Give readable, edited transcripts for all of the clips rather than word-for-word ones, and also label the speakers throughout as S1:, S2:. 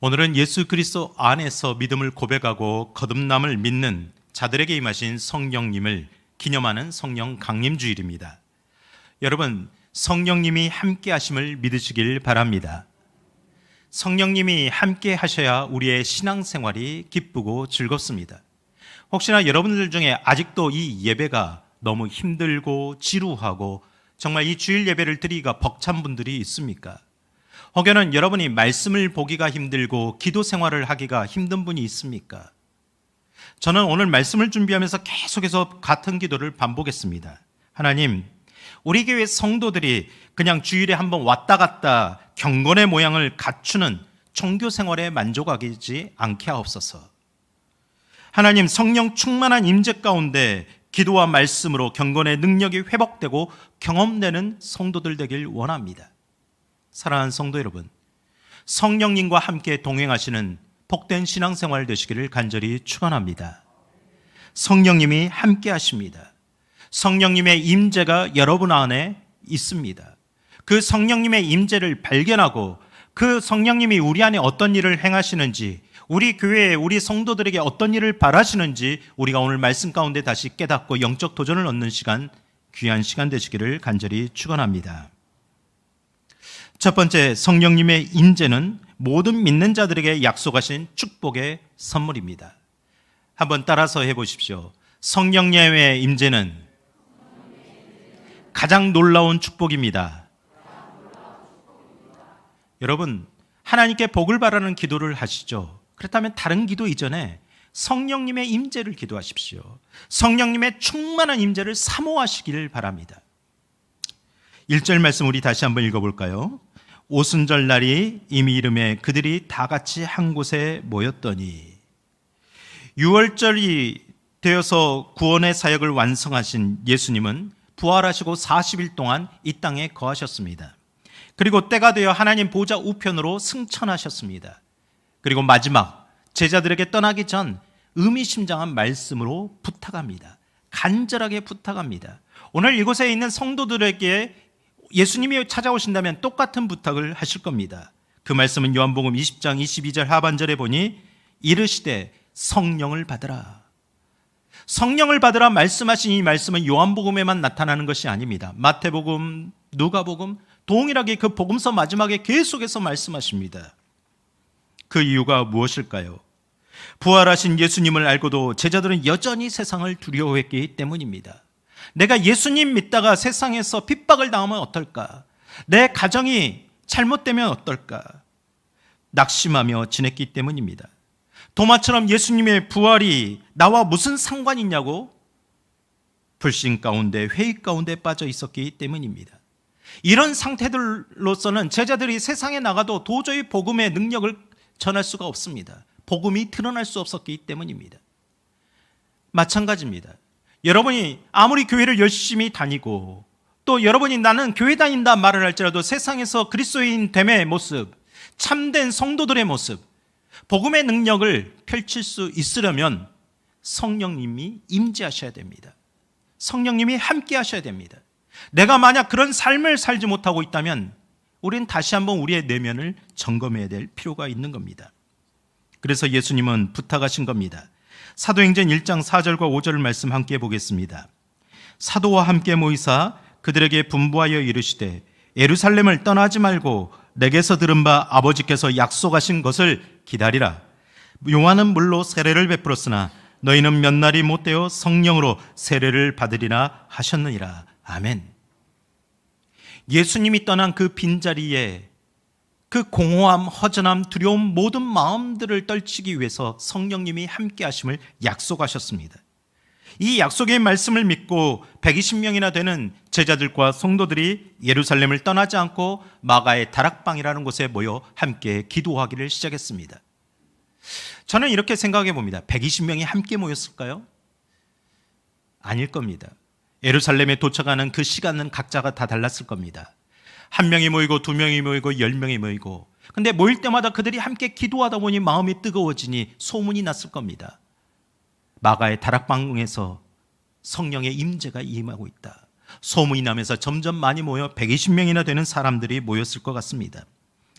S1: 오늘은 예수 그리스도 안에서 믿음을 고백하고 거듭남을 믿는 자들에게 임하신 성령님을 기념하는 성령 강림주일입니다. 여러분, 성령님이 함께 하심을 믿으시길 바랍니다. 성령님이 함께 하셔야 우리의 신앙생활이 기쁘고 즐겁습니다. 혹시나 여러분들 중에 아직도 이 예배가 너무 힘들고 지루하고 정말 이 주일 예배를 드리기가 벅찬 분들이 있습니까? 혹여는 여러분이 말씀을 보기가 힘들고 기도 생활을 하기가 힘든 분이 있습니까? 저는 오늘 말씀을 준비하면서 계속해서 같은 기도를 반복했습니다. 하나님, 우리 교회 성도들이 그냥 주일에 한번 왔다 갔다 경건의 모양을 갖추는 종교 생활에 만족하지 않게 하옵소서. 하나님, 성령 충만한 임재 가운데 기도와 말씀으로 경건의 능력이 회복되고 경험되는 성도들 되길 원합니다. 사랑하는 성도 여러분, 성령님과 함께 동행하시는 복된 신앙생활 되시기를 간절히 축원합니다. 성령님이 함께 하십니다. 성령님의 임재가 여러분 안에 있습니다. 그 성령님의 임재를 발견하고 그 성령님이 우리 안에 어떤 일을 행하시는지, 우리 교회에 우리 성도들에게 어떤 일을 바라시는지 우리가 오늘 말씀 가운데 다시 깨닫고 영적 도전을 얻는 시간, 귀한 시간 되시기를 간절히 축원합니다. 첫 번째, 성령님의 임재는 모든 믿는 자들에게 약속하신 축복의 선물입니다. 한번 따라서 해보십시오. 성령님의 임재는 가장 놀라운 축복입니다. 여러분, 하나님께 복을 바라는 기도를 하시죠. 그렇다면 다른 기도 이전에 성령님의 임재를 기도하십시오. 성령님의 충만한 임재를 사모하시기를 바랍니다. 1절 말씀 우리 다시 한번 읽어볼까요? 오순절 날이 이미 이름에 그들이 다 같이 한 곳에 모였더니, 6월절이 되어서 구원의 사역을 완성하신 예수님은 부활하시고 40일 동안 이 땅에 거하셨습니다. 그리고 때가 되어 하나님 보좌 우편으로 승천하셨습니다. 그리고 마지막 제자들에게 떠나기 전 의미심장한 말씀으로 부탁합니다. 간절하게 부탁합니다. 오늘 이곳에 있는 성도들에게 예수님이 찾아오신다면 똑같은 부탁을 하실 겁니다. 그 말씀은 요한복음 20장 22절 하반절에 보니 이르시되 성령을 받으라. 성령을 받으라 말씀하신 이 말씀은 요한복음에만 나타나는 것이 아닙니다. 마태복음, 누가복음 동일하게 그 복음서 마지막에 계속해서 말씀하십니다. 그 이유가 무엇일까요? 부활하신 예수님을 알고도 제자들은 여전히 세상을 두려워했기 때문입니다. 내가 예수님 믿다가 세상에서 핍박을 당하면 어떨까? 내 가정이 잘못되면 어떨까? 낙심하며 지냈기 때문입니다. 도마처럼 예수님의 부활이 나와 무슨 상관이 있냐고 불신 가운데, 회의 가운데 빠져 있었기 때문입니다. 이런 상태들로서는 제자들이 세상에 나가도 도저히 복음의 능력을 전할 수가 없습니다. 복음이 드러날 수 없었기 때문입니다. 마찬가지입니다. 여러분이 아무리 교회를 열심히 다니고 또 여러분이 나는 교회 다닌다 말을 할지라도 세상에서 그리스도인 됨의 모습, 참된 성도들의 모습, 복음의 능력을 펼칠 수 있으려면 성령님이 임재하셔야 됩니다. 성령님이 함께 하셔야 됩니다. 내가 만약 그런 삶을 살지 못하고 있다면 우리는 다시 한번 우리의 내면을 점검해야 될 필요가 있는 겁니다. 그래서 예수님은 부탁하신 겁니다. 사도행전 1장 4절과 5절 말씀 함께 보겠습니다. 사도와 함께 모이사 그들에게 분부하여 이르시되 예루살렘을 떠나지 말고 내게서 들은 바 아버지께서 약속하신 것을 기다리라. 요한은 물로 세례를 베풀었으나 너희는 몇 날이 못되어 성령으로 세례를 받으리라 하셨느니라. 아멘. 예수님이 떠난 그 빈자리에 그 공허함, 허전함, 두려움 모든 마음들을 떨치기 위해서 성령님이 함께 하심을 약속하셨습니다. 이 약속의 말씀을 믿고 120명이나 되는 제자들과 성도들이 예루살렘을 떠나지 않고 마가의 다락방이라는 곳에 모여 함께 기도하기를 시작했습니다. 저는 이렇게 생각해 봅니다. 120명이 함께 모였을까요? 아닐 겁니다. 예루살렘에 도착하는 그 시간은 각자가 다 달랐을 겁니다. 한 명이 모이고 두 명이 모이고 10명이 모이고, 근데 모일 때마다 그들이 함께 기도하다 보니 마음이 뜨거워지니 소문이 났을 겁니다. 마가의 다락방에서 성령의 임재가 임하고 있다. 소문이 나면서 점점 많이 모여 120명이나 되는 사람들이 모였을 것 같습니다.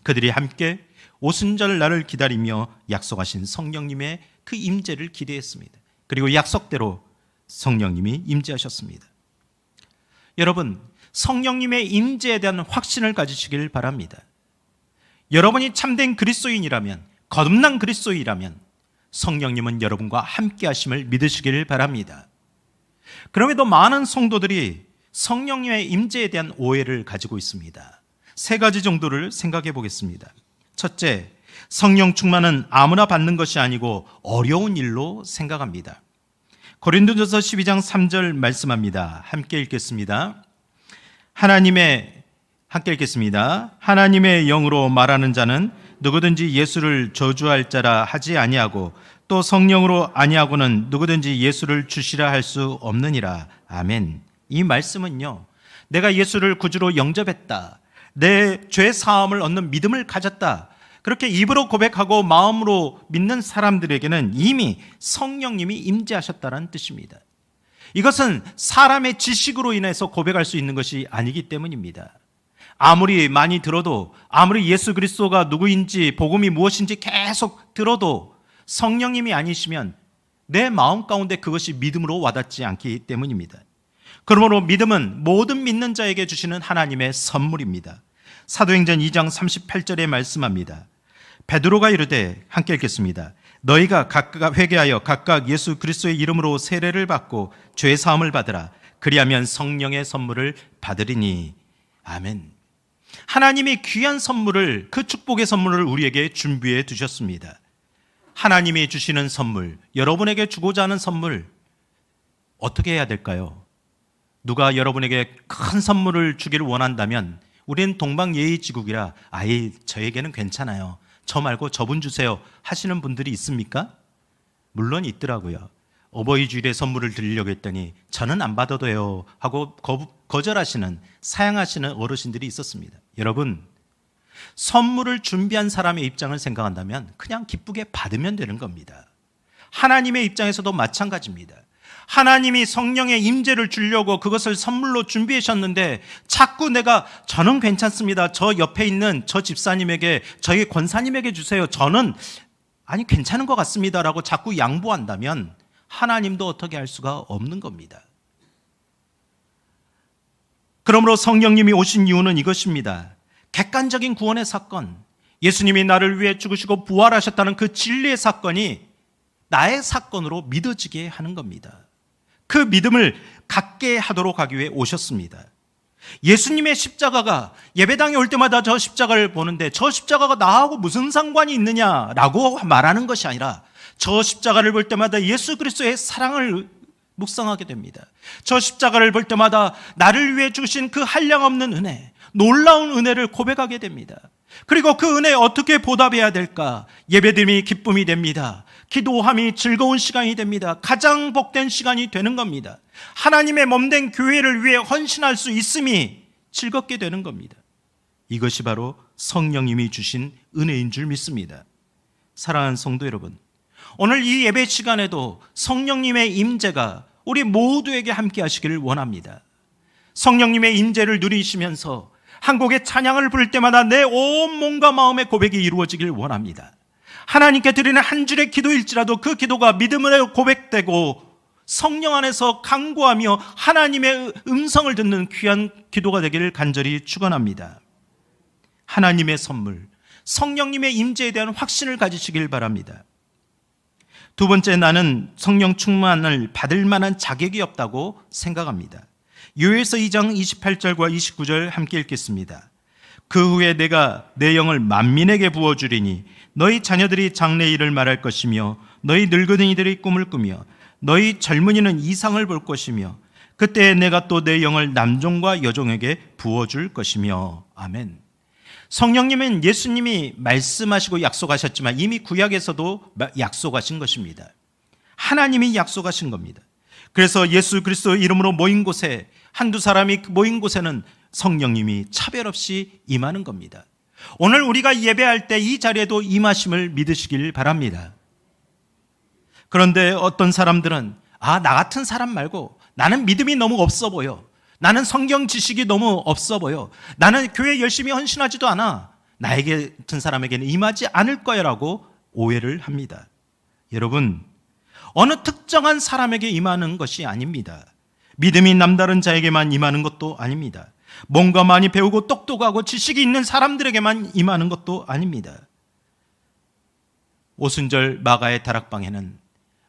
S1: 그들이 함께 오순절 날을 기다리며 약속하신 성령님의 그 임재를 기대했습니다. 그리고 약속대로 성령님이 임재하셨습니다. 여러분, 성령님의 임재에 대한 확신을 가지시길 바랍니다. 여러분이 참된 그리스도인이라면, 거듭난 그리스도인이라면 성령님은 여러분과 함께 하심을 믿으시길 바랍니다. 그럼에도 많은 성도들이 성령님의 임재에 대한 오해를 가지고 있습니다. 세 가지 정도를 생각해 보겠습니다. 첫째, 성령 충만은 아무나 받는 것이 아니고 어려운 일로 생각합니다. 고린도전서 12장 3절 말씀합니다. 함께 읽겠습니다. 함께 읽겠습니다. 하나님의 영으로 말하는 자는 누구든지 예수를 저주할 자라 하지 아니하고 또 성령으로 아니하고는 누구든지 예수를 주시라 할 수 없느니라. 아멘. 이 말씀은요, 내가 예수를 구주로 영접했다, 내 죄 사함을 얻는 믿음을 가졌다, 그렇게 입으로 고백하고 마음으로 믿는 사람들에게는 이미 성령님이 임재하셨다는 뜻입니다. 이것은 사람의 지식으로 인해서 고백할 수 있는 것이 아니기 때문입니다. 아무리 많이 들어도, 아무리 예수 그리스도가 누구인지, 복음이 무엇인지 계속 들어도 성령님이 아니시면 내 마음 가운데 그것이 믿음으로 와닿지 않기 때문입니다. 그러므로 믿음은 모든 믿는 자에게 주시는 하나님의 선물입니다. 사도행전 2장 38절에 말씀합니다. 베드로가 이르되, 함께 읽겠습니다. 너희가 각각 회개하여 각각 예수 그리스도의 이름으로 세례를 받고 죄 사함을 받으라. 그리하면 성령의 선물을 받으리니. 아멘. 하나님이 귀한 선물을, 그 축복의 선물을 우리에게 준비해 두셨습니다. 하나님이 주시는 선물, 여러분에게 주고자 하는 선물, 어떻게 해야 될까요? 누가 여러분에게 큰 선물을 주기를 원한다면 우리는 동방예의지국이라 아예 저에게는 괜찮아요, 저 말고 저분 주세요 하시는 분들이 있습니까? 물론 있더라고요. 어버이 주일에 선물을 드리려고 했더니 저는 안 받아도 돼요 하고 거절하시는, 사양하시는 어르신들이 있었습니다. 여러분, 선물을 준비한 사람의 입장을 생각한다면 그냥 기쁘게 받으면 되는 겁니다. 하나님의 입장에서도 마찬가지입니다. 하나님이 성령의 임재를 주려고 그것을 선물로 준비하셨는데 자꾸 저는 괜찮습니다, 저 옆에 있는 저 집사님에게, 저희 권사님에게 주세요, 저는 괜찮은 것 같습니다 라고 자꾸 양보한다면 하나님도 어떻게 할 수가 없는 겁니다. 그러므로 성령님이 오신 이유는 이것입니다. 객관적인 구원의 사건, 예수님이 나를 위해 죽으시고 부활하셨다는 그 진리의 사건이 나의 사건으로 믿어지게 하는 겁니다. 그 믿음을 갖게 하도록 하기 위해 오셨습니다. 예수님의 십자가가, 예배당에 올 때마다 저 십자가를 보는데 저 십자가가 나하고 무슨 상관이 있느냐라고 말하는 것이 아니라 저 십자가를 볼 때마다 예수 그리스도의 사랑을 묵상하게 됩니다. 저 십자가를 볼 때마다 나를 위해 주신 그 한량없는 은혜, 놀라운 은혜를 고백하게 됩니다. 그리고 그 은혜에 어떻게 보답해야 될까? 예배드림이 기쁨이 됩니다. 기도함이 즐거운 시간이 됩니다. 가장 복된 시간이 되는 겁니다. 하나님의 몸된 교회를 위해 헌신할 수 있음이 즐겁게 되는 겁니다. 이것이 바로 성령님이 주신 은혜인 줄 믿습니다. 사랑하는 성도 여러분, 오늘 이 예배 시간에도 성령님의 임재가 우리 모두에게 함께 하시기를 원합니다. 성령님의 임재를 누리시면서 한 곡의 찬양을 부를 때마다 내 온 몸과 마음의 고백이 이루어지길 원합니다. 하나님께 드리는 한 줄의 기도일지라도 그 기도가 믿음으로 고백되고 성령 안에서 간구하며 하나님의 음성을 듣는 귀한 기도가 되기를 간절히 축원합니다. 하나님의 선물, 성령님의 임재에 대한 확신을 가지시길 바랍니다. 두 번째, 나는 성령 충만을 받을 만한 자격이 없다고 생각합니다. 요엘서 2장 28절과 29절 함께 읽겠습니다. 그 후에 내가 내 영을 만민에게 부어주리니 너희 자녀들이 장래일을 말할 것이며 너희 늙은이들이 꿈을 꾸며 너희 젊은이는 이상을 볼 것이며 그때 내가 또 내 영을 남종과 여종에게 부어줄 것이며. 아멘. 성령님은 예수님이 말씀하시고 약속하셨지만 이미 구약에서도 약속하신 것입니다. 하나님이 약속하신 겁니다. 그래서 예수 그리스도 이름으로 모인 곳에, 한두 사람이 모인 곳에는 성령님이 차별 없이 임하는 겁니다. 오늘 우리가 예배할 때 이 자리에도 임하심을 믿으시길 바랍니다. 그런데 어떤 사람들은 나 같은 사람 말고 나는 믿음이 너무 없어 보여, 나는 성경 지식이 너무 없어 보여, 나는 교회 열심히 헌신하지도 않아, 나에게 같은 사람에게는 임하지 않을 거야라고 오해를 합니다. 여러분, 어느 특정한 사람에게 임하는 것이 아닙니다. 믿음이 남다른 자에게만 임하는 것도 아닙니다. 뭔가 많이 배우고 똑똑하고 지식이 있는 사람들에게만 임하는 것도 아닙니다. 오순절 마가의 다락방에는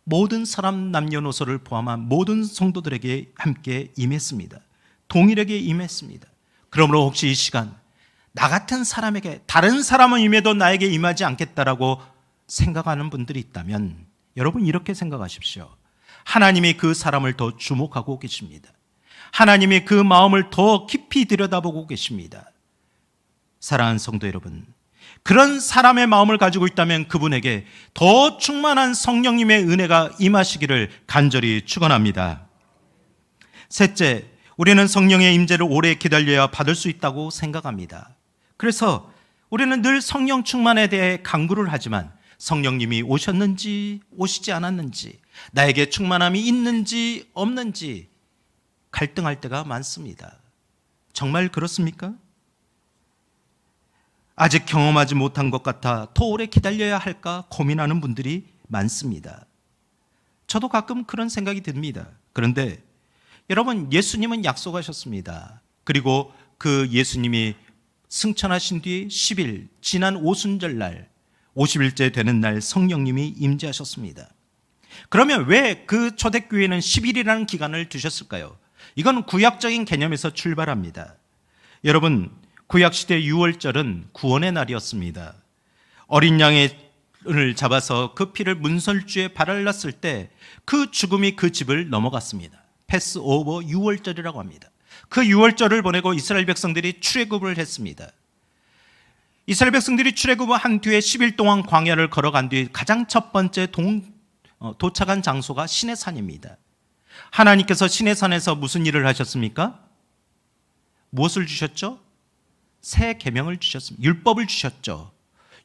S1: 모든 사람 남녀노소를 포함한 모든 성도들에게 함께 임했습니다. 동일하게 임했습니다. 그러므로 혹시 이 시간 나 같은 사람에게 다른 사람은 임해도 나에게 임하지 않겠다라고 생각하는 분들이 있다면 여러분 이렇게 생각하십시오. 하나님이 그 사람을 더 주목하고 계십니다. 하나님이 그 마음을 더 깊이 들여다보고 계십니다. 사랑하는 성도 여러분, 그런 사람의 마음을 가지고 있다면 그분에게 더 충만한 성령님의 은혜가 임하시기를 간절히 축원합니다. 셋째, 우리는 성령의 임재를 오래 기다려야 받을 수 있다고 생각합니다. 그래서 우리는 늘 성령 충만에 대해 간구를 하지만 성령님이 오셨는지 오시지 않았는지, 나에게 충만함이 있는지 없는지 갈등할 때가 많습니다. 정말 그렇습니까? 아직 경험하지 못한 것 같아 더 오래 기다려야 할까 고민하는 분들이 많습니다. 저도 가끔 그런 생각이 듭니다. 그런데 여러분, 예수님은 약속하셨습니다. 그리고 그 예수님이 승천하신 뒤 10일 지난 오순절 날 50일째 되는 날 성령님이 임재하셨습니다. 그러면 왜 그 초대교회는 10일이라는 기간을 두셨을까요? 이건 구약적인 개념에서 출발합니다. 여러분, 구약시대 6월절은 구원의 날이었습니다. 어린 양을 잡아서 그 피를 문설주에 바랄랐을 때 그 죽음이 그 집을 넘어갔습니다. 패스오버 6월절이라고 합니다. 그 6월절을 보내고 이스라엘 백성들이 출애굽을 했습니다. 이스라엘 백성들이 출애굽을 한 뒤에 10일 동안 광야를 걸어간 뒤 가장 첫 번째 도착한 장소가 시내산입니다. 하나님께서 시내산에서 무슨 일을 하셨습니까? 무엇을 주셨죠? 새 계명을 주셨습니다. 율법을 주셨죠.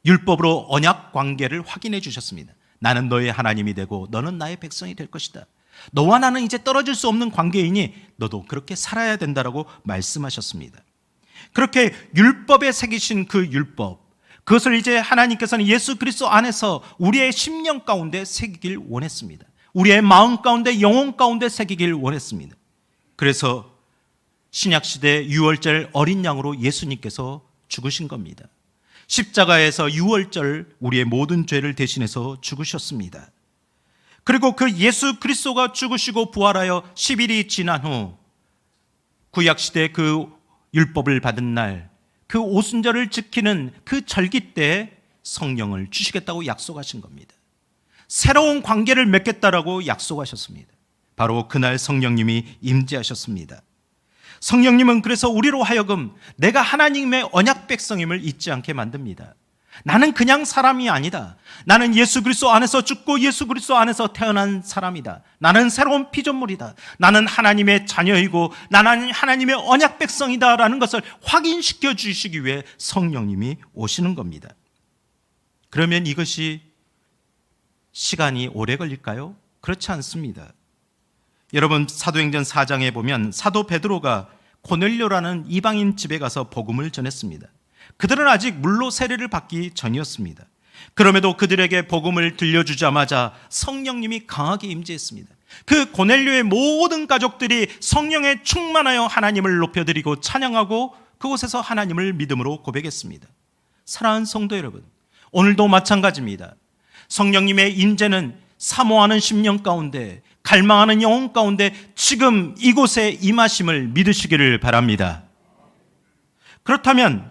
S1: 율법으로 언약 관계를 확인해 주셨습니다. 나는 너의 하나님이 되고 너는 나의 백성이 될 것이다. 너와 나는 이제 떨어질 수 없는 관계이니 너도 그렇게 살아야 된다라고 말씀하셨습니다. 그렇게 율법에 새기신 그 율법, 그것을 이제 하나님께서는 예수 그리스도 안에서 우리의 심령 가운데 새기길 원했습니다. 우리의 마음 가운데, 영혼 가운데 새기길 원했습니다. 그래서 신약시대 6월절 어린 양으로 예수님께서 죽으신 겁니다. 십자가에서 6월절 우리의 모든 죄를 대신해서 죽으셨습니다. 그리고 그 예수 그리스도가 죽으시고 부활하여 10일이 지난 후 구약시대 그 율법을 받은 날, 그 오순절을 지키는 그 절기 때 성령을 주시겠다고 약속하신 겁니다. 새로운 관계를 맺겠다라고 약속하셨습니다. 바로 그날 성령님이 임재하셨습니다. 성령님은 그래서 우리로 하여금 내가 하나님의 언약 백성임을 잊지 않게 만듭니다. 나는 그냥 사람이 아니다. 나는 예수 그리스도 안에서 죽고 예수 그리스도 안에서 태어난 사람이다. 나는 새로운 피조물이다. 나는 하나님의 자녀이고 나는 하나님의 언약 백성이다라는 것을 확인시켜 주시기 위해 성령님이 오시는 겁니다. 그러면 이것이 시간이 오래 걸릴까요? 그렇지 않습니다. 여러분, 사도행전 4장에 보면 사도 베드로가 고넬료라는 이방인 집에 가서 복음을 전했습니다. 그들은 아직 물로 세례를 받기 전이었습니다. 그럼에도 그들에게 복음을 들려주자마자 성령님이 강하게 임재했습니다. 그 고넬료의 모든 가족들이 성령에 충만하여 하나님을 높여드리고 찬양하고 그곳에서 하나님을 믿음으로 고백했습니다. 사랑하는 성도 여러분, 오늘도 마찬가지입니다. 성령님의 임재는 사모하는 심령 가운데, 갈망하는 영혼 가운데 지금 이곳에 임하심을 믿으시기를 바랍니다. 그렇다면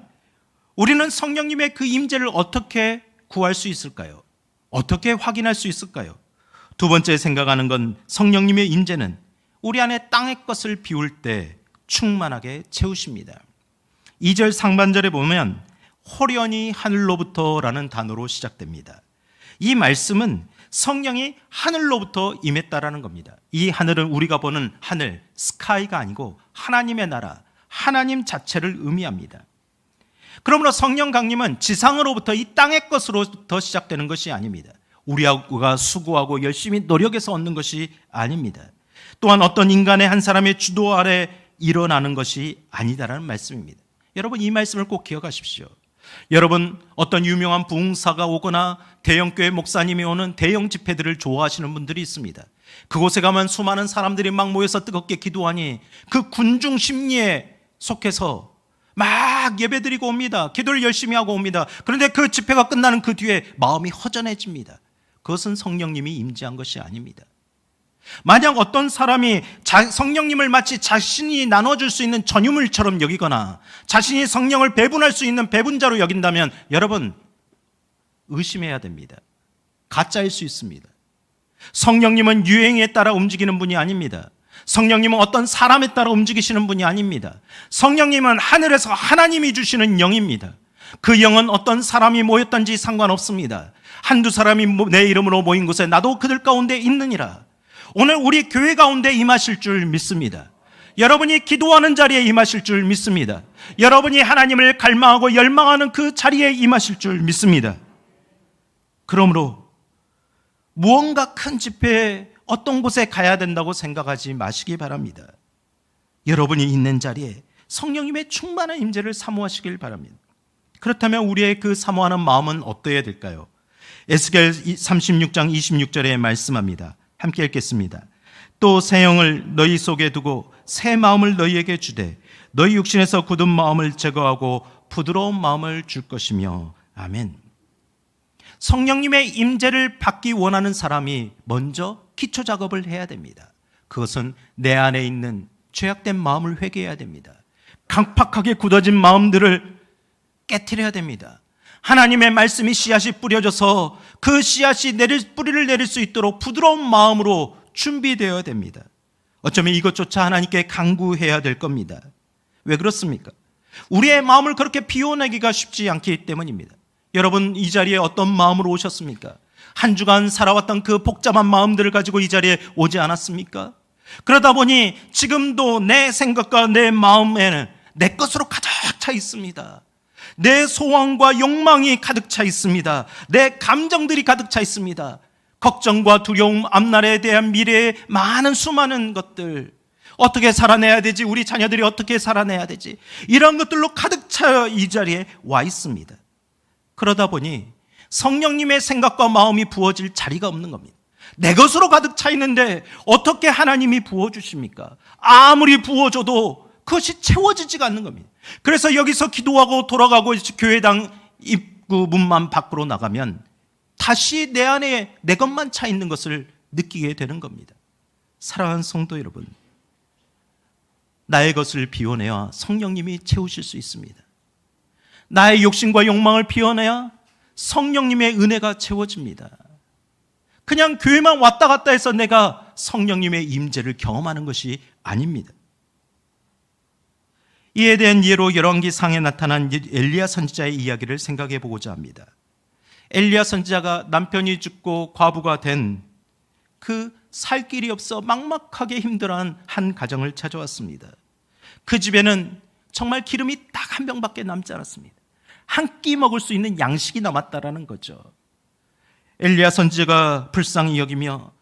S1: 우리는 성령님의 그 임재를 어떻게 구할 수 있을까요? 어떻게 확인할 수 있을까요? 두 번째 생각하는 건 성령님의 임재는 우리 안에 땅의 것을 비울 때 충만하게 채우십니다. 2절 상반절에 보면 호련히 하늘로부터라는 단어로 시작됩니다. 이 말씀은 성령이 하늘로부터 임했다라는 겁니다. 이 하늘은 우리가 보는 하늘, 스카이가 아니고 하나님의 나라, 하나님 자체를 의미합니다. 그러므로 성령 강림은 지상으로부터 이 땅의 것으로부터 시작되는 것이 아닙니다. 우리가 수고하고 열심히 노력해서 얻는 것이 아닙니다. 또한 어떤 인간의 한 사람의 주도 아래 일어나는 것이 아니다라는 말씀입니다. 여러분, 이 말씀을 꼭 기억하십시오. 여러분, 어떤 유명한 부흥사가 오거나 대형교회 목사님이 오는 대형 집회들을 좋아하시는 분들이 있습니다. 그곳에 가면 수많은 사람들이 막 모여서 뜨겁게 기도하니 그 군중 심리에 속해서 막 예배드리고 옵니다. 기도를 열심히 하고 옵니다. 그런데 그 집회가 끝나는 그 뒤에 마음이 허전해집니다. 그것은 성령님이 임재한 것이 아닙니다. 만약 어떤 사람이 성령님을 마치 자신이 나눠줄 수 있는 전유물처럼 여기거나 자신이 성령을 배분할 수 있는 배분자로 여긴다면 여러분, 의심해야 됩니다. 가짜일 수 있습니다. 성령님은 유행에 따라 움직이는 분이 아닙니다. 성령님은 어떤 사람에 따라 움직이시는 분이 아닙니다. 성령님은 하늘에서 하나님이 주시는 영입니다. 그 영은 어떤 사람이 모였던지 상관없습니다. 한두 사람이 내 이름으로 모인 곳에 나도 그들 가운데 있느니라. 오늘 우리 교회 가운데 임하실 줄 믿습니다. 여러분이 기도하는 자리에 임하실 줄 믿습니다. 여러분이 하나님을 갈망하고 열망하는 그 자리에 임하실 줄 믿습니다. 그러므로 무언가 큰 집회에 어떤 곳에 가야 된다고 생각하지 마시기 바랍니다. 여러분이 있는 자리에 성령님의 충만한 임재를 사모하시길 바랍니다. 그렇다면 우리의 그 사모하는 마음은 어떠해야 될까요? 에스겔 36장 26절에 말씀합니다. 함께 읽겠습니다. 또 새 영을 너희 속에 두고 새 마음을 너희에게 주되 너희 육신에서 굳은 마음을 제거하고 부드러운 마음을 줄 것이며. 아멘. 성령님의 임재를 받기 원하는 사람이 먼저 기초 작업을 해야 됩니다. 그것은 내 안에 있는 죄악된 마음을 회개해야 됩니다. 강팍하게 굳어진 마음들을 깨트려야 됩니다. 하나님의 말씀이 씨앗이 뿌려져서 그 씨앗이 뿌리를 내릴 수 있도록 부드러운 마음으로 준비되어야 됩니다. 어쩌면 이것조차 하나님께 간구해야 될 겁니다. 왜 그렇습니까? 우리의 마음을 그렇게 비워내기가 쉽지 않기 때문입니다. 여러분, 이 자리에 어떤 마음으로 오셨습니까? 한 주간 살아왔던 그 복잡한 마음들을 가지고 이 자리에 오지 않았습니까? 그러다 보니 지금도 내 생각과 내 마음에는 내 것으로 가득 차 있습니다. 내 소원과 욕망이 가득 차 있습니다. 내 감정들이 가득 차 있습니다. 걱정과 두려움, 앞날에 대한 미래의 많은 수많은 것들, 어떻게 살아내야 되지? 우리 자녀들이 어떻게 살아내야 되지? 이런 것들로 가득 차 이 자리에 와 있습니다. 그러다 보니 성령님의 생각과 마음이 부어질 자리가 없는 겁니다. 내 것으로 가득 차 있는데 어떻게 하나님이 부어주십니까? 아무리 부어줘도 그것이 채워지지가 않는 겁니다. 그래서 여기서 기도하고 돌아가고 교회당 입구 문만 밖으로 나가면 다시 내 안에 내 것만 차 있는 것을 느끼게 되는 겁니다. 사랑하는 성도 여러분, 나의 것을 비워내야 성령님이 채우실 수 있습니다. 나의 욕심과 욕망을 비워내야 성령님의 은혜가 채워집니다. 그냥 교회만 왔다 갔다 해서 내가 성령님의 임재를 경험하는 것이 아닙니다. 이에 대한 예로 열왕기상에 나타난 엘리야 선지자의 이야기를 생각해 보고자 합니다. 엘리야 선지자가 남편이 죽고 과부가 된 그 살 길이 없어 막막하게 힘들어하는 한 가정을 찾아왔습니다. 그 집에는 정말 기름이 딱 한 병밖에 남지 않았습니다. 한 끼 먹을 수 있는 양식이 남았다라는 거죠. 엘리야 선지자가 불쌍히 여기며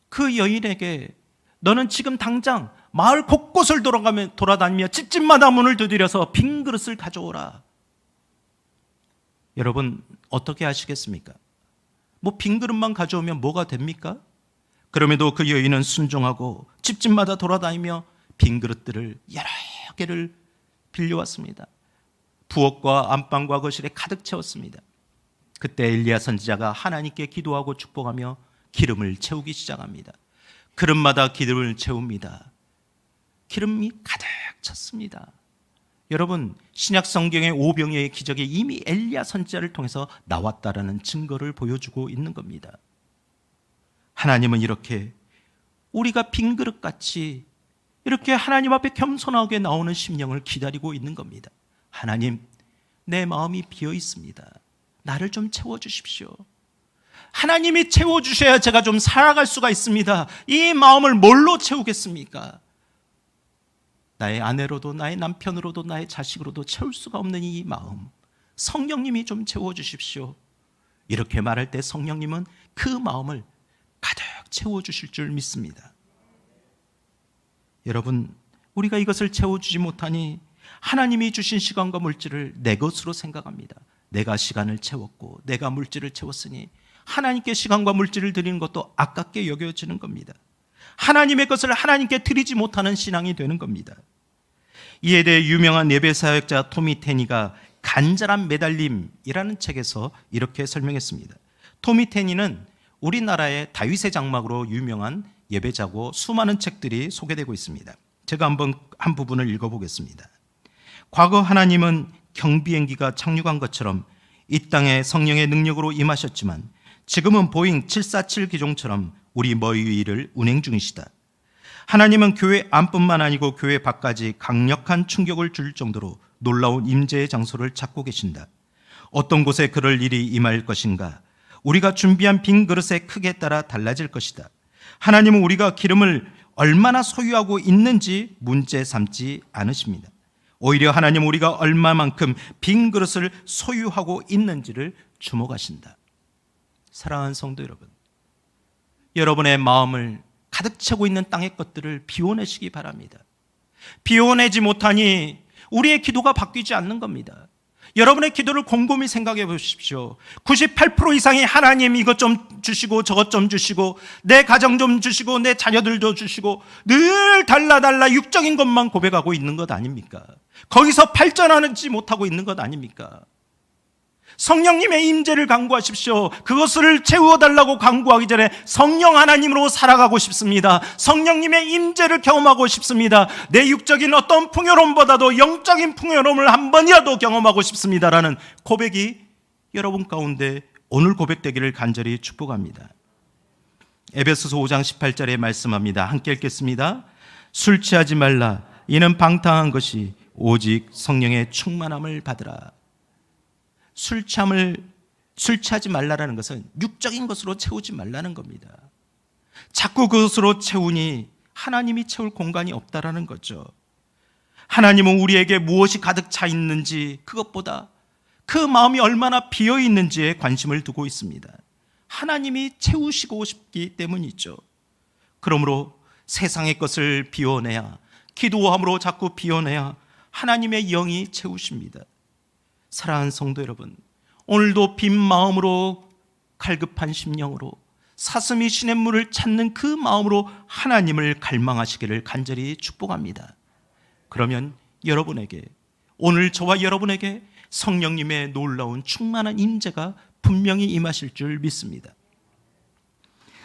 S1: 그 여인에게 너는 지금 당장 마을 곳곳을 돌아다니며 집집마다 문을 두드려서 빈 그릇을 가져오라. 여러분, 어떻게 하시겠습니까? 뭐 빈 그릇만 가져오면 뭐가 됩니까? 그럼에도 그 여인은 순종하고 집집마다 돌아다니며 빈 그릇들을 여러 개를 빌려왔습니다. 부엌과 안방과 거실에 가득 채웠습니다. 그때 엘리야 선지자가 하나님께 기도하고 축복하며 기름을 채우기 시작합니다. 그릇마다 기름을 채웁니다. 기름이 가득 찼습니다. 여러분, 신약 성경의 오병이어의 기적이 이미 엘리야 선지자를 통해서 나왔다라는 증거를 보여주고 있는 겁니다. 하나님은 이렇게 우리가 빈 그릇같이 이렇게 하나님 앞에 겸손하게 나오는 심령을 기다리고 있는 겁니다. 하나님, 내 마음이 비어 있습니다. 나를 좀 채워주십시오. 하나님이 채워주셔야 제가 좀 살아갈 수가 있습니다. 이 마음을 뭘로 채우겠습니까? 나의 아내로도 나의 남편으로도 나의 자식으로도 채울 수가 없는 이 마음, 성령님이 좀 채워주십시오. 이렇게 말할 때 성령님은 그 마음을 가득 채워주실 줄 믿습니다. 여러분, 우리가 이것을 채워주지 못하니 하나님이 주신 시간과 물질을 내 것으로 생각합니다. 내가 시간을 채웠고 내가 물질을 채웠으니 하나님께 시간과 물질을 드리는 것도 아깝게 여겨지는 겁니다. 하나님의 것을 하나님께 드리지 못하는 신앙이 되는 겁니다. 이에 대해 유명한 예배사역자 토미 테니가 간절한 매달림이라는 책에서 이렇게 설명했습니다. 토미 테니는 우리나라의 다윗의 장막으로 유명한 예배자고 수많은 책들이 소개되고 있습니다. 제가 한번 한 부분을 읽어보겠습니다. 과거 하나님은 경비행기가 착륙한 것처럼 이 땅에 성령의 능력으로 임하셨지만 지금은 보잉 747 기종처럼 우리 머리 위를 운행 중이시다. 하나님은 교회 안뿐만 아니고 교회 밖까지 강력한 충격을 줄 정도로 놀라운 임재의 장소를 찾고 계신다. 어떤 곳에 그럴 일이 임할 것인가? 우리가 준비한 빈 그릇의 크기에 따라 달라질 것이다. 하나님은 우리가 기름을 얼마나 소유하고 있는지 문제 삼지 않으십니다. 오히려 하나님은 우리가 얼마만큼 빈 그릇을 소유하고 있는지를 주목하신다. 사랑하는 성도 여러분, 여러분의 마음을 가득 채고 있는 땅의 것들을 비워내시기 바랍니다. 비워내지 못하니 우리의 기도가 바뀌지 않는 겁니다. 여러분의 기도를 곰곰이 생각해 보십시오. 98% 이상이 하나님 이것 좀 주시고 저것 좀 주시고 내 가정 좀 주시고 내 자녀들도 주시고 늘 달라 육적인 것만 고백하고 있는 것 아닙니까? 거기서 발전하지 못하고 있는 것 아닙니까? 성령님의 임재를 간구하십시오. 그것을 채워달라고 간구하기 전에 성령 하나님으로 살아가고 싶습니다. 성령님의 임재를 경험하고 싶습니다. 내 육적인 어떤 풍요로움보다도 영적인 풍요로움을 한 번이라도 경험하고 싶습니다라는 고백이 여러분 가운데 오늘 고백되기를 간절히 축복합니다. 에베소서 5장 18절에 말씀합니다. 함께 읽겠습니다. 술 취하지 말라. 이는 방탕한 것이 오직 성령의 충만함을 받으라. 술 취하지 말라라는 것은 육적인 것으로 채우지 말라는 겁니다. 자꾸 그것으로 채우니 하나님이 채울 공간이 없다라는 거죠. 하나님은 우리에게 무엇이 가득 차 있는지, 그것보다 그 마음이 얼마나 비어 있는지에 관심을 두고 있습니다. 하나님이 채우시고 싶기 때문이죠. 그러므로 세상의 것을 비워내야, 기도함으로 자꾸 비워내야 하나님의 영이 채우십니다. 사랑하는 성도 여러분, 오늘도 빈 마음으로, 갈급한 심령으로, 사슴이 시냇물을 찾는 그 마음으로 하나님을 갈망하시기를 간절히 축복합니다. 그러면 여러분에게, 오늘 저와 여러분에게 성령님의 놀라운 충만한 임재가 분명히 임하실 줄 믿습니다.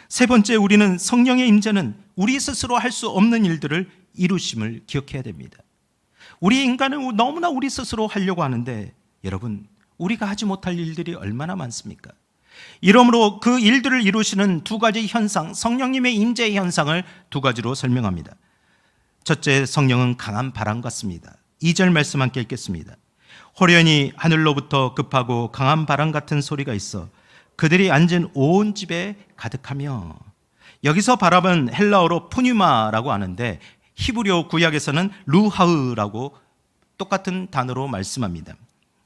S1: 세 번째, 우리는 성령의 임재는 우리 스스로 할 수 없는 일들을 이루심을 기억해야 됩니다. 우리 인간은 너무나 우리 스스로 하려고 하는데 여러분, 우리가 하지 못할 일들이 얼마나 많습니까? 이러므로 그 일들을 이루시는 두 가지 현상, 성령님의 임재의 현상을 두 가지로 설명합니다. 첫째, 성령은 강한 바람 같습니다. 2절 말씀 함께 읽겠습니다. 호련히 하늘로부터 급하고 강한 바람 같은 소리가 있어 그들이 앉은 온 집에 가득하며. 여기서 바람은 헬라어로 푸뉴마라고 하는데 히브리어 구약에서는 루하으라고 똑같은 단어로 말씀합니다.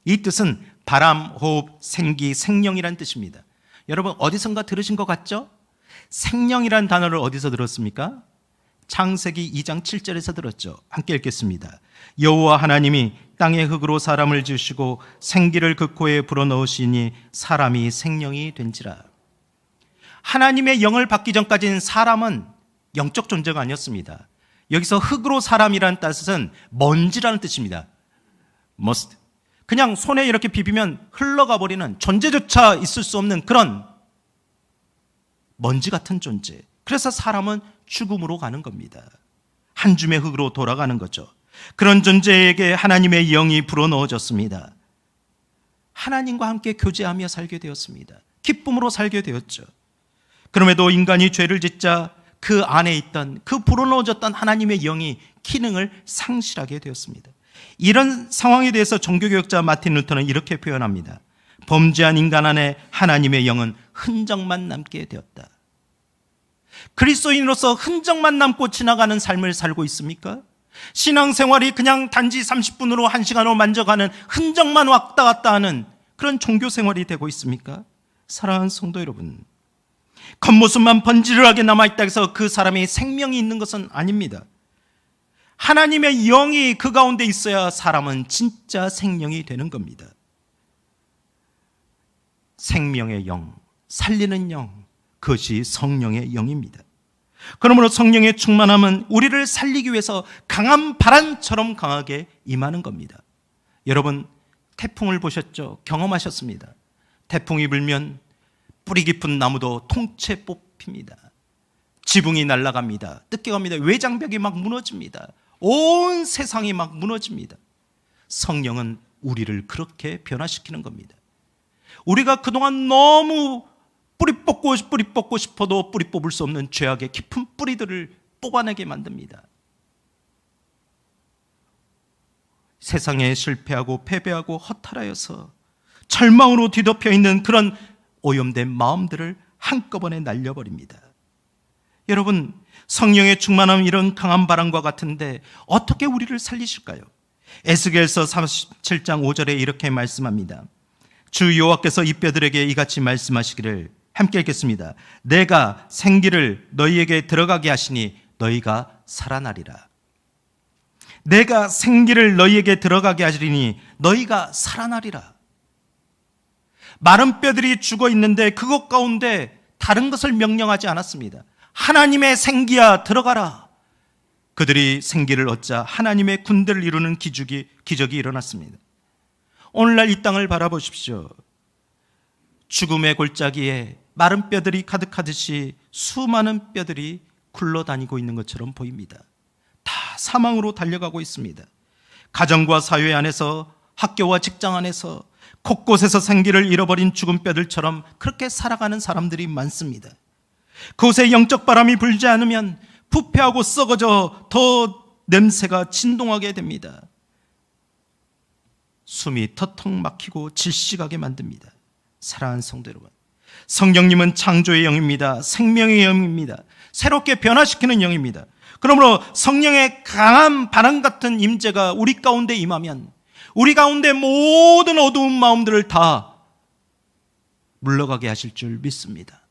S1: 이 뜻은 바람, 호흡, 생기, 생령이란 뜻입니다. 여러분 어디선가 들으신 것 같죠? 생령이란 단어를 어디서 들었습니까? 창세기 2장 7절에서 들었죠. 함께 읽겠습니다. 여호와 하나님이 땅의 흙으로 사람을 지으시고 생기를 그 코에 불어넣으시니 사람이 생령이 된지라. 하나님의 영을 받기 전까지는 사람은 영적 존재가 아니었습니다. 여기서 흙으로 사람이라는 뜻은 먼지라는 뜻입니다. must. 그냥 손에 이렇게 비비면 흘러가 버리는, 존재조차 있을 수 없는 그런 먼지 같은 존재. 그래서 사람은 죽음으로 가는 겁니다. 한 줌의 흙으로 돌아가는 거죠. 그런 존재에게 하나님의 영이 불어넣어졌습니다. 하나님과 함께 교제하며 살게 되었습니다. 기쁨으로 살게 되었죠. 그럼에도 인간이 죄를 짓자 그 안에 있던, 그 불어넣어졌던 하나님의 영이 기능을 상실하게 되었습니다. 이런 상황에 대해서 종교개혁자 마틴 루터는 이렇게 표현합니다. 범죄한 인간 안에 하나님의 영은 흔적만 남게 되었다. 그리스도인으로서 흔적만 남고 지나가는 삶을 살고 있습니까? 신앙생활이 그냥 단지 30분으로 1시간으로 만져가는, 흔적만 왔다 갔다 하는 그런 종교생활이 되고 있습니까? 사랑하는 성도 여러분, 겉모습만 번지르르하게 남아있다 해서 그 사람이 생명이 있는 것은 아닙니다. 하나님의 영이 그 가운데 있어야 사람은 진짜 생명이 되는 겁니다. 생명의 영, 살리는 영, 그것이 성령의 영입니다. 그러므로 성령의 충만함은 우리를 살리기 위해서 강한 바람처럼 강하게 임하는 겁니다. 여러분, 태풍을 보셨죠? 경험하셨습니다. 태풍이 불면 뿌리 깊은 나무도 통째 뽑힙니다. 지붕이 날아갑니다. 뜯겨갑니다. 외장벽이 막 무너집니다. 온 세상이 막 무너집니다. 성령은 우리를 그렇게 변화시키는 겁니다. 우리가 그동안 너무 뿌리 뽑고 싶어도 뿌리 뽑을 수 없는 죄악의 깊은 뿌리들을 뽑아내게 만듭니다. 세상에 실패하고 패배하고 허탈하여서 절망으로 뒤덮여 있는 그런 오염된 마음들을 한꺼번에 날려버립니다. 여러분, 성령의 충만함은 이런 강한 바람과 같은데 어떻게 우리를 살리실까요? 에스겔서 37장 5절에 이렇게 말씀합니다. 주 여호와께서 이 뼈들에게 이같이 말씀하시기를, 함께 읽겠습니다. 내가 생기를 너희에게 들어가게 하시니 너희가 살아나리라. 내가 생기를 너희에게 들어가게 하시니 너희가 살아나리라. 마른 뼈들이 죽어 있는데 그것 가운데 다른 것을 명령하지 않았습니다. 하나님의 생기야 들어가라. 그들이 생기를 얻자 하나님의 군대를 이루는 기적이 일어났습니다. 오늘날 이 땅을 바라보십시오. 죽음의 골짜기에 마른 뼈들이 가득하듯이 수많은 뼈들이 굴러다니고 있는 것처럼 보입니다. 다 사망으로 달려가고 있습니다. 가정과 사회 안에서, 학교와 직장 안에서 곳곳에서 생기를 잃어버린 죽은 뼈들처럼 그렇게 살아가는 사람들이 많습니다. 그곳에 영적 바람이 불지 않으면 부패하고 썩어져 더 냄새가 진동하게 됩니다. 숨이 턱턱 막히고 질식하게 만듭니다. 사랑하는 성도 여러분, 성령님은 창조의 영입니다. 생명의 영입니다. 새롭게 변화시키는 영입니다. 그러므로 성령의 강한 바람 같은 임재가 우리 가운데 임하면 우리 가운데 모든 어두운 마음들을 다 물러가게 하실 줄 믿습니다.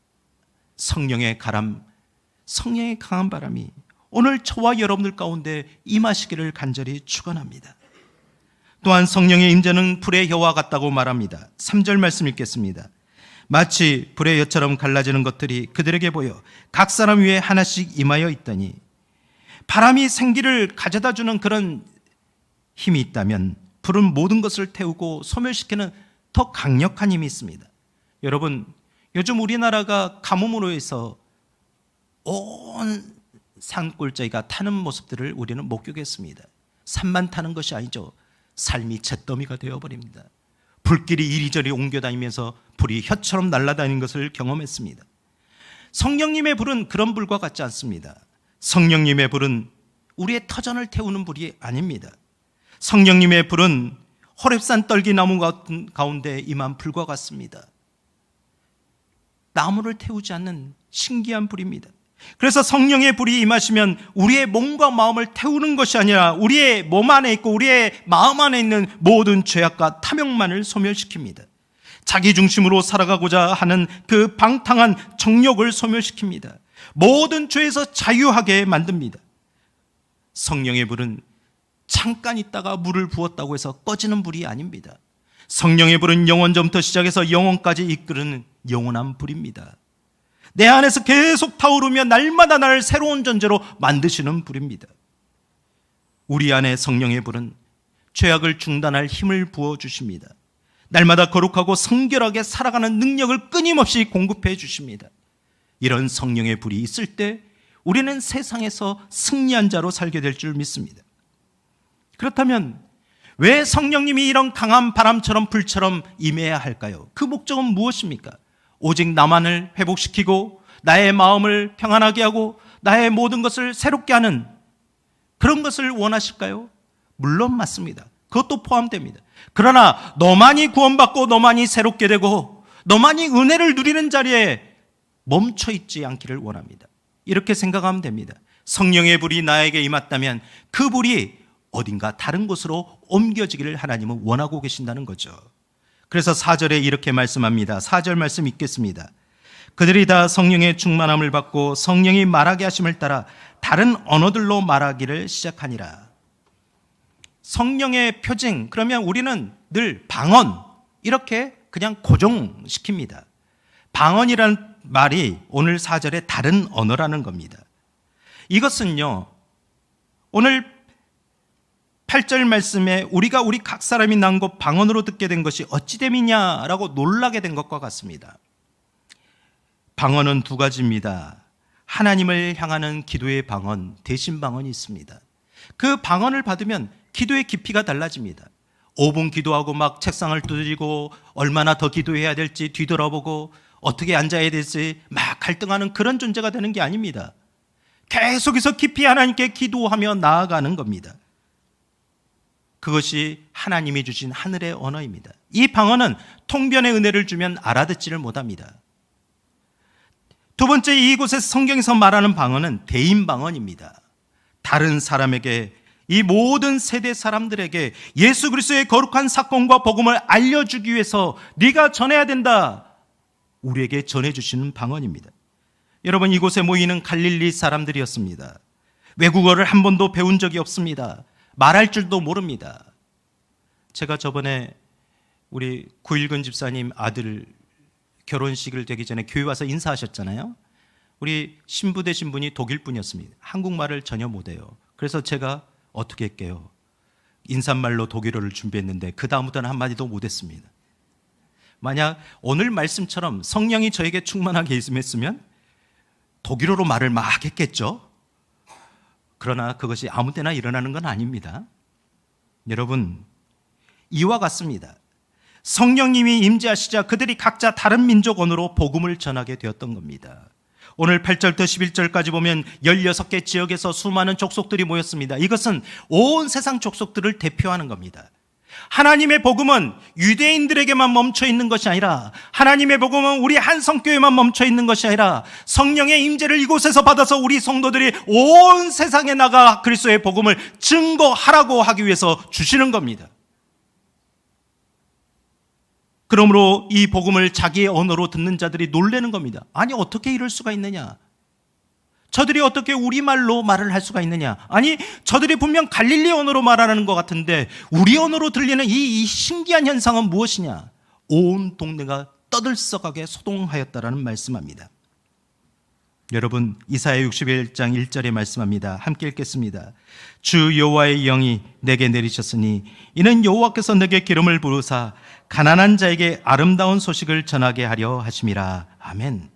S1: 성령의 강한 바람이 오늘 저와 여러분들 가운데 임하시기를 간절히 축원합니다. 또한 성령의 임재는 불의 혀와 같다고 말합니다. 3절 말씀 읽겠습니다. 마치 불의 혀처럼 갈라지는 것들이 그들에게 보여 각 사람 위에 하나씩 임하여 있더니, 바람이 생기를 가져다 주는 그런 힘이 있다면 불은 모든 것을 태우고 소멸시키는 더 강력한 힘이 있습니다. 여러분, 요즘 우리나라가 가뭄으로 해서 온 산골짜기가 타는 모습들을 우리는 목격했습니다. 산만 타는 것이 아니죠. 삶이 잿더미가 되어버립니다. 불길이 이리저리 옮겨다니면서 불이 혀처럼 날아다니는 것을 경험했습니다. 성령님의 불은 그런 불과 같지 않습니다. 성령님의 불은 우리의 터전을 태우는 불이 아닙니다. 성령님의 불은 호렙산 떨기나무 가운데 임한 불과 같습니다. 나무를 태우지 않는 신기한 불입니다. 그래서 성령의 불이 임하시면 우리의 몸과 마음을 태우는 것이 아니라 우리의 몸 안에 있고 우리의 마음 안에 있는 모든 죄악과 탐욕만을 소멸시킵니다. 자기 중심으로 살아가고자 하는 그 방탕한 정욕을 소멸시킵니다. 모든 죄에서 자유하게 만듭니다. 성령의 불은 잠깐 있다가 물을 부었다고 해서 꺼지는 불이 아닙니다. 성령의 불은 영원전부터 시작해서 영원까지 이끄는 영원한 불입니다. 내 안에서 계속 타오르며 날마다 나를 새로운 존재로 만드시는 불입니다. 우리 안에 성령의 불은 죄악을 중단할 힘을 부어주십니다. 날마다 거룩하고 성결하게 살아가는 능력을 끊임없이 공급해 주십니다. 이런 성령의 불이 있을 때 우리는 세상에서 승리한 자로 살게 될 줄 믿습니다. 그렇다면 왜 성령님이 이런 강한 바람처럼 불처럼 임해야 할까요? 그 목적은 무엇입니까? 오직 나만을 회복시키고 나의 마음을 평안하게 하고 나의 모든 것을 새롭게 하는 그런 것을 원하실까요? 물론 맞습니다. 그것도 포함됩니다. 그러나 너만이 구원받고 너만이 새롭게 되고 너만이 은혜를 누리는 자리에 멈춰있지 않기를 원합니다. 이렇게 생각하면 됩니다. 성령의 불이 나에게 임했다면 그 불이 어딘가 다른 곳으로 옮겨지기를 하나님은 원하고 계신다는 거죠. 그래서 4절에 이렇게 말씀합니다. 4절 말씀 읽겠습니다. 그들이 다 성령의 충만함을 받고 성령이 말하게 하심을 따라 다른 언어들로 말하기를 시작하니라. 성령의 표징, 그러면 우리는 늘 방언 이렇게 그냥 고정시킵니다. 방언이라는 말이 오늘 4절의 다른 언어라는 겁니다. 이것은요, 오늘 8절 말씀에 우리가 우리 각 사람이 난 곳 방언으로 듣게 된 것이 어찌 됨이냐라고 놀라게 된 것과 같습니다. 방언은 두 가지입니다. 하나님을 향하는 기도의 방언, 대신 방언이 있습니다. 그 방언을 받으면 기도의 깊이가 달라집니다. 5분 기도하고 막 책상을 두드리고 얼마나 더 기도해야 될지 뒤돌아보고 어떻게 앉아야 될지 막 갈등하는 그런 존재가 되는 게 아닙니다. 계속해서 깊이 하나님께 기도하며 나아가는 겁니다. 그것이 하나님이 주신 하늘의 언어입니다. 이 방언은 통변의 은혜를 주면 알아듣지를 못합니다. 두 번째, 이곳에서 성경에서 말하는 방언은 대인 방언입니다. 다른 사람에게, 이 모든 세대 사람들에게 예수 그리스도의 거룩한 사건과 복음을 알려주기 위해서 네가 전해야 된다, 우리에게 전해주시는 방언입니다. 여러분, 이곳에 모이는 갈릴리 사람들이었습니다. 외국어를 한 번도 배운 적이 없습니다. 말할 줄도 모릅니다. 제가 저번에 우리 구일근 집사님 아들 결혼식을 되기 전에 교회 와서 인사하셨잖아요. 우리 신부 되신 분이 독일 분이었습니다. 한국말을 전혀 못해요. 그래서 제가 어떻게 할게요? 인사말로 독일어를 준비했는데 그 다음부터는 한마디도 못했습니다. 만약 오늘 말씀처럼 성령이 저에게 충만하게 있으면 독일어로 말을 막 했겠죠. 그러나 그것이 아무 때나 일어나는 건 아닙니다. 여러분, 이와 같습니다. 성령님이 임재하시자 그들이 각자 다른 민족 언어로 복음을 전하게 되었던 겁니다. 오늘 8절부터 11절까지 보면 16개 지역에서 수많은 족속들이 모였습니다. 이것은 온 세상 족속들을 대표하는 겁니다. 하나님의 복음은 유대인들에게만 멈춰 있는 것이 아니라, 하나님의 복음은 우리 한성교회만 멈춰 있는 것이 아니라 성령의 임재를 이곳에서 받아서 우리 성도들이 온 세상에 나가 그리스도의 복음을 증거하라고 하기 위해서 주시는 겁니다. 그러므로 이 복음을 자기의 언어로 듣는 자들이 놀라는 겁니다. 아니, 어떻게 이럴 수가 있느냐? 저들이 어떻게 우리말로 말을 할 수가 있느냐? 아니, 저들이 분명 갈릴리 언어로 말하는 것 같은데 우리 언어로 들리는 이 신기한 현상은 무엇이냐? 온 동네가 떠들썩하게 소동하였다라는 말씀합니다. 여러분, 이사야 61장 1절에 말씀합니다. 함께 읽겠습니다. 주 여호와의 영이 내게 내리셨으니 이는 여호와께서 내게 기름을 부으사 가난한 자에게 아름다운 소식을 전하게 하려 하심이라. 아멘.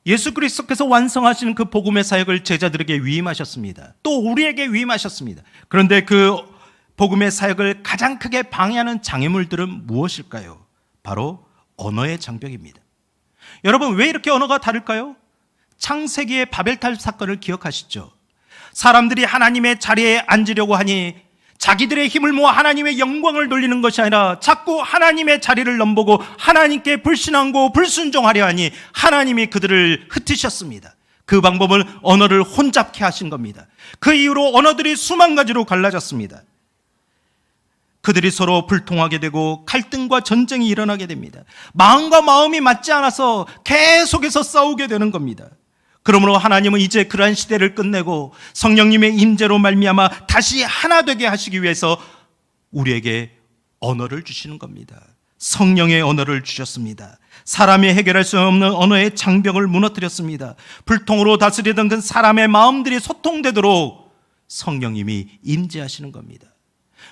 S1: 예수 그리스도께서 완성하시는 그 복음의 사역을 제자들에게 위임하셨습니다. 또 우리에게 위임하셨습니다. 그런데 그 복음의 사역을 가장 크게 방해하는 장애물들은 무엇일까요? 바로 언어의 장벽입니다. 여러분, 왜 이렇게 언어가 다를까요? 창세기의 바벨탑 사건을 기억하시죠? 사람들이 하나님의 자리에 앉으려고 하니 자기들의 힘을 모아 하나님의 영광을 돌리는 것이 아니라 자꾸 하나님의 자리를 넘보고 하나님께 불신하고 불순종하려 하니 하나님이 그들을 흩으셨습니다. 그 방법은 언어를 혼잡케 하신 겁니다. 그 이후로 언어들이 수만 가지로 갈라졌습니다. 그들이 서로 불통하게 되고 갈등과 전쟁이 일어나게 됩니다. 마음과 마음이 맞지 않아서 계속해서 싸우게 되는 겁니다. 그러므로 하나님은 이제 그러한 시대를 끝내고 성령님의 임재로 말미암아 다시 하나 되게 하시기 위해서 우리에게 언어를 주시는 겁니다. 성령의 언어를 주셨습니다. 사람이 해결할 수 없는 언어의 장벽을 무너뜨렸습니다. 불통으로 다스리던 그 사람의 마음들이 소통되도록 성령님이 임재하시는 겁니다.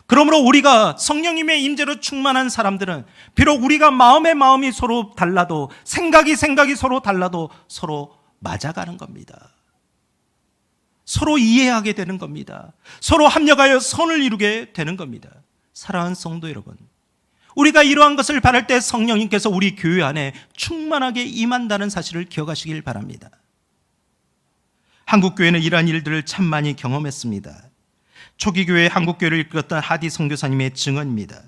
S1: 그러므로 우리가 성령님의 임재로 충만한 사람들은 비록 우리가 마음이 서로 달라도 생각이 서로 달라도 서로 맞아가는 겁니다. 서로 이해하게 되는 겁니다. 서로 합력하여 선을 이루게 되는 겁니다. 사랑하는 성도 여러분, 우리가 이러한 것을 바랄 때 성령님께서 우리 교회 안에 충만하게 임한다는 사실을 기억하시길 바랍니다. 한국교회는 이러한 일들을 참 많이 경험했습니다. 초기 교회 한국교회를 이끌었던 하디 선교사님의 증언입니다.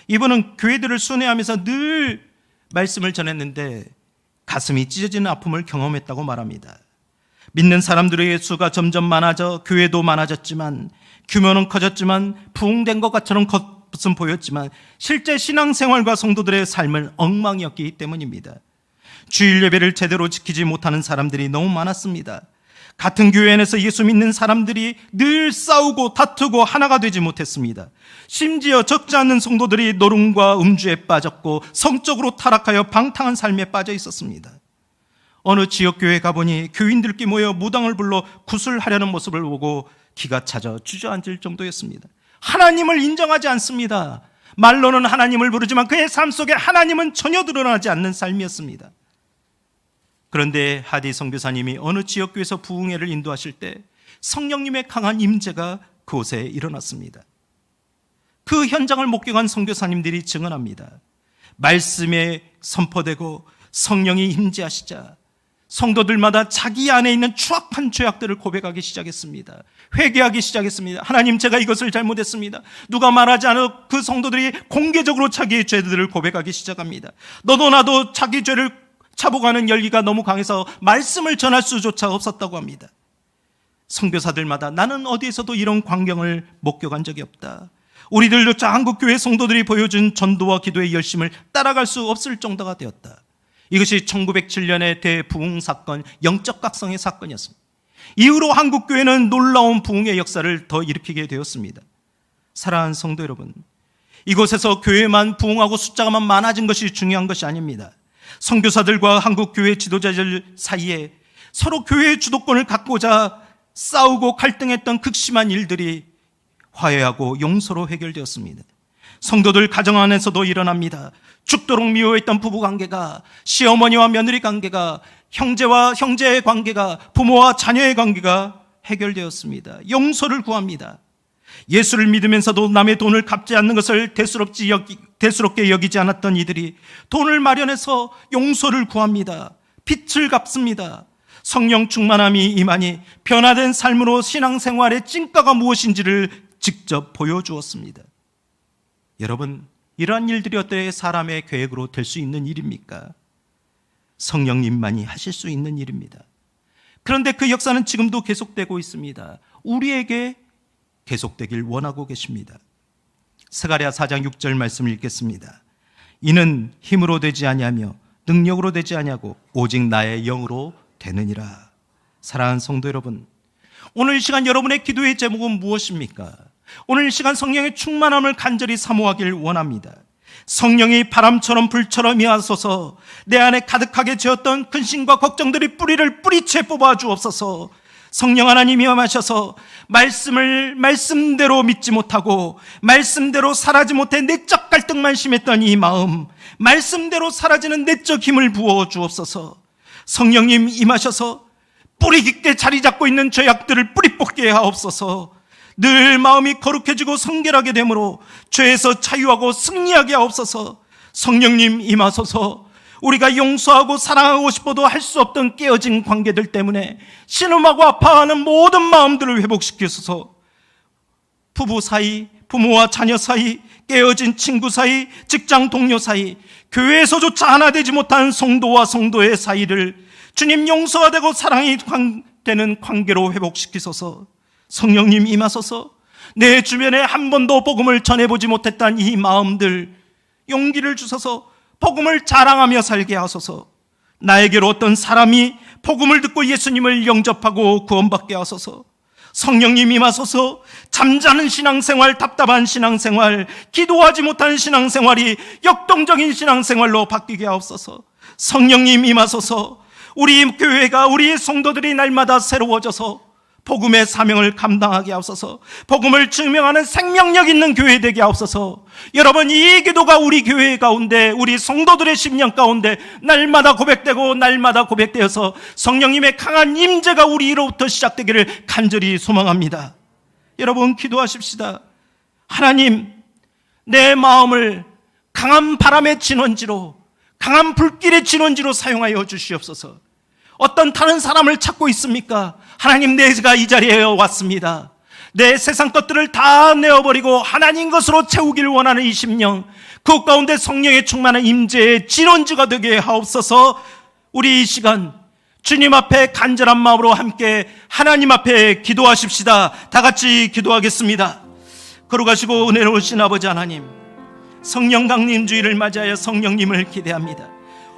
S1: 이분은 교회들을 순회하면서 늘 말씀을 전했는데 가슴이 찢어지는 아픔을 경험했다고 말합니다. 믿는 사람들의 수가 점점 많아져 교회도 많아졌지만 규모는 커졌지만 부흥된 것처럼 겉은 보였지만 실제 신앙생활과 성도들의 삶은 엉망이었기 때문입니다. 주일 예배를 제대로 지키지 못하는 사람들이 너무 많았습니다. 같은 교회 안에서 예수 믿는 사람들이 늘 싸우고 다투고 하나가 되지 못했습니다. 심지어 적지 않은 성도들이 노름과 음주에 빠졌고 성적으로 타락하여 방탕한 삶에 빠져 있었습니다. 어느 지역교회에 가보니 교인들끼리 모여 무당을 불러 구술하려는 모습을 보고 기가 차져 주저앉을 정도였습니다. 하나님을 인정하지 않습니다. 말로는 하나님을 부르지만 그의 삶 속에 하나님은 전혀 드러나지 않는 삶이었습니다. 그런데 하디 선교사님이 어느 지역교회에서 부흥회를 인도하실 때 성령님의 강한 임재가 그곳에 일어났습니다. 그 현장을 목격한 선교사님들이 증언합니다. 말씀에 선포되고 성령이 임재하시자 성도들마다 자기 안에 있는 추악한 죄악들을 고백하기 시작했습니다. 회개하기 시작했습니다. 하나님, 제가 이것을 잘못했습니다. 누가 말하지 않아도 그 성도들이 공개적으로 자기의 죄들을 고백하기 시작합니다. 너도 나도 자기 죄를 차복하는 열기가 너무 강해서 말씀을 전할 수조차 없었다고 합니다. 선교사들마다 나는 어디에서도 이런 광경을 목격한 적이 없다. 우리들조차 한국교회 성도들이 보여준 전도와 기도의 열심을 따라갈 수 없을 정도가 되었다. 이것이 1907년의 대부흥 사건, 영적 각성의 사건이었습니다. 이후로 한국교회는 놀라운 부흥의 역사를 더 일으키게 되었습니다. 사랑하는 성도 여러분, 이곳에서 교회만 부흥하고 숫자가 많아진 것이 중요한 것이 아닙니다. 선교사들과 한국교회 지도자들 사이에 서로 교회의 주도권을 갖고자 싸우고 갈등했던 극심한 일들이 화해하고 용서로 해결되었습니다. 성도들 가정 안에서도 일어납니다. 죽도록 미워했던 부부관계가, 시어머니와 며느리 관계가, 형제와 형제의 관계가, 부모와 자녀의 관계가 해결되었습니다. 용서를 구합니다. 예수를 믿으면서도 남의 돈을 갚지 않는 것을 대수롭게 여기지 않았던 이들이 돈을 마련해서 용서를 구합니다. 빚을 갚습니다. 성령 충만함이 임하니 변화된 삶으로 신앙생활의 찐가가 무엇인지를 직접 보여주었습니다. 여러분, 이러한 일들이 어떻게 사람의 계획으로 될 수 있는 일입니까? 성령님만이 하실 수 있는 일입니다. 그런데 그 역사는 지금도 계속되고 있습니다. 우리에게 계속되길 원하고 계십니다. 스가랴 4장 6절 말씀을 읽겠습니다. 이는 힘으로 되지 아니하며 능력으로 되지 아니하고 오직 나의 영으로 되느니라. 사랑하는 성도 여러분, 오늘 이 시간 여러분의 기도의 제목은 무엇입니까? 오늘 이 시간 성령의 충만함을 간절히 사모하길 원합니다. 성령이 바람처럼 불처럼 임하소서. 내 안에 가득하게 채웠던 근심과 걱정들이 뿌리를 뿌리채 뽑아 주옵소서. 성령 하나님이 임하셔서 말씀을 말씀대로 믿지 못하고 말씀대로 살아지 못해 내적 갈등만 심했던 이 마음, 말씀대로 사라지는 내적 힘을 부어 주옵소서. 성령님 임하셔서 뿌리 깊게 자리 잡고 있는 죄악들을 뿌리 뽑게 하옵소서. 늘 마음이 거룩해지고 성결하게 되므로 죄에서 자유하고 승리하게 하옵소서. 성령님 임하소서. 우리가 용서하고 사랑하고 싶어도 할 수 없던 깨어진 관계들 때문에 신음하고 아파하는 모든 마음들을 회복시키소서. 부부 사이, 부모와 자녀 사이, 깨어진 친구 사이, 직장 동료 사이, 교회에서조차 하나 되지 못한 성도와 성도의 사이를 주님 용서가 되고 사랑이 되는 관계로 회복시키소서. 성령님 임하소서. 내 주변에 한 번도 복음을 전해보지 못했던 이 마음들 용기를 주소서. 복음을 자랑하며 살게 하소서. 나에게로 어떤 사람이 복음을 듣고 예수님을 영접하고 구원받게 하소서. 성령님 임하소서. 잠자는 신앙생활, 답답한 신앙생활, 기도하지 못한 신앙생활이 역동적인 신앙생활로 바뀌게 하옵소서. 성령님 임하소서. 우리 교회가, 우리 성도들이 날마다 새로워져서 복음의 사명을 감당하게 하옵소서. 복음을 증명하는 생명력 있는 교회 되게 하옵소서. 여러분, 이 기도가 우리 교회 가운데, 우리 성도들의 심령 가운데 날마다 고백되고 날마다 고백되어서 성령님의 강한 임재가 우리로부터 시작되기를 간절히 소망합니다. 여러분, 기도하십시다. 하나님, 내 마음을 강한 바람의 진원지로, 강한 불길의 진원지로 사용하여 주시옵소서. 어떤 다른 사람을 찾고 있습니까? 하나님, 내가 이 자리에 왔습니다. 내 세상 것들을 다 내어버리고 하나님 것으로 채우길 원하는 이 심령, 그 가운데 성령의 충만한 임재의 진원지가 되게 하옵소서. 우리 이 시간 주님 앞에 간절한 마음으로 함께 하나님 앞에 기도하십시다. 다 같이 기도하겠습니다. 걸어가시고 은혜로우신 아버지 하나님, 성령 강림주의를 맞이하여 성령님을 기대합니다.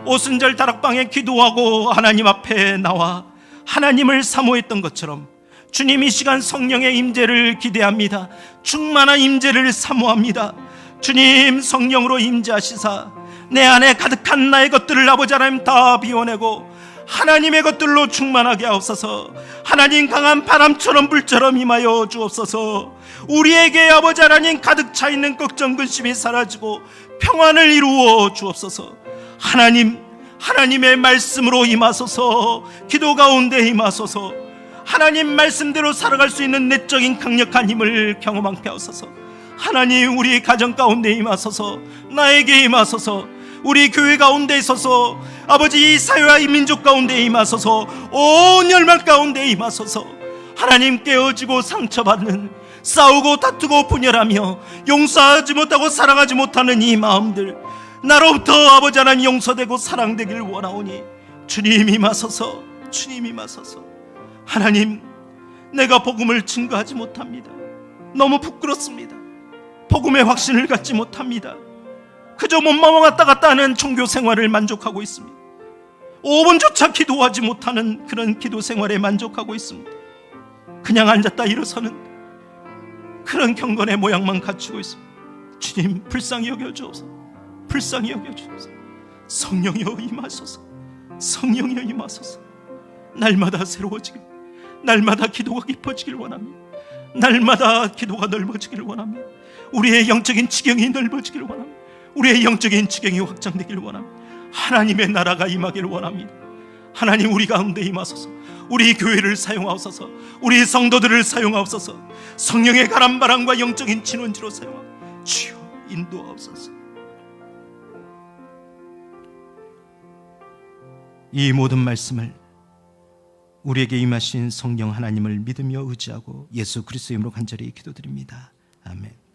S1: 오순절 다락방에 기도하고 하나님 앞에 나와 하나님을 사모했던 것처럼 주님 이 시간 성령의 임재를 기대합니다. 충만한 임재를 사모합니다. 주님 성령으로 임재하시사 내 안에 가득한 나의 것들을 아버지 하나님 다 비워내고 하나님의 것들로 충만하게 하옵소서. 하나님 강한 바람처럼 불처럼 임하여 주옵소서. 우리에게 아버지 하나님 가득 차 있는 걱정 근심이 사라지고 평안을 이루어 주옵소서. 하나님의 말씀으로 임하소서. 기도 가운데 임하소서. 하나님 말씀대로 살아갈 수 있는 내적인 강력한 힘을 경험하게 하소서. 하나님 우리 가정 가운데 임하소서. 나에게 임하소서. 우리 교회 가운데 있어서 아버지 이 사회와 이 민족 가운데 임하소서. 온 열망 가운데 임하소서. 하나님 깨어지고 상처받는, 싸우고 다투고 분열하며 용서하지 못하고 사랑하지 못하는 이 마음들 나로부터 아버지 하나님 용서되고 사랑되길 원하오니 주님 임하소서. 주님 임하소서. 하나님 내가 복음을 증거하지 못합니다. 너무 부끄럽습니다. 복음의 확신을 갖지 못합니다. 그저 몸만 왔다 갔다 하는 종교 생활을 만족하고 있습니다. 5분조차 기도하지 못하는 그런 기도 생활에 만족하고 있습니다. 그냥 앉았다 일어서는 그런 경건의 모양만 갖추고 있습니다. 주님 불쌍히 여겨주옵소서. 불쌍히 여겨주옵소서. 성령이여 임하소서. 성령이여 임하소서. 날마다 새로워지길, 날마다 기도가 깊어지길 원합니다. 날마다 기도가 넓어지길 원합니다. 우리의 영적인 지경이 넓어지길 원합니다. 우리의 영적인 지경이 확장되길 원합니다. 하나님의 나라가 임하길 원합니다. 하나님 우리 가운데 임하소서. 우리 교회를 사용하옵소서. 우리 성도들을 사용하옵소서. 성령의 가람바람과 영적인 진원지로 사용하옵소서. 주여 인도하옵소서. 이 모든 말씀을 우리에게 임하신 성령 하나님을 믿으며 의지하고 예수 그리스도의 이름으로 간절히 기도드립니다. 아멘.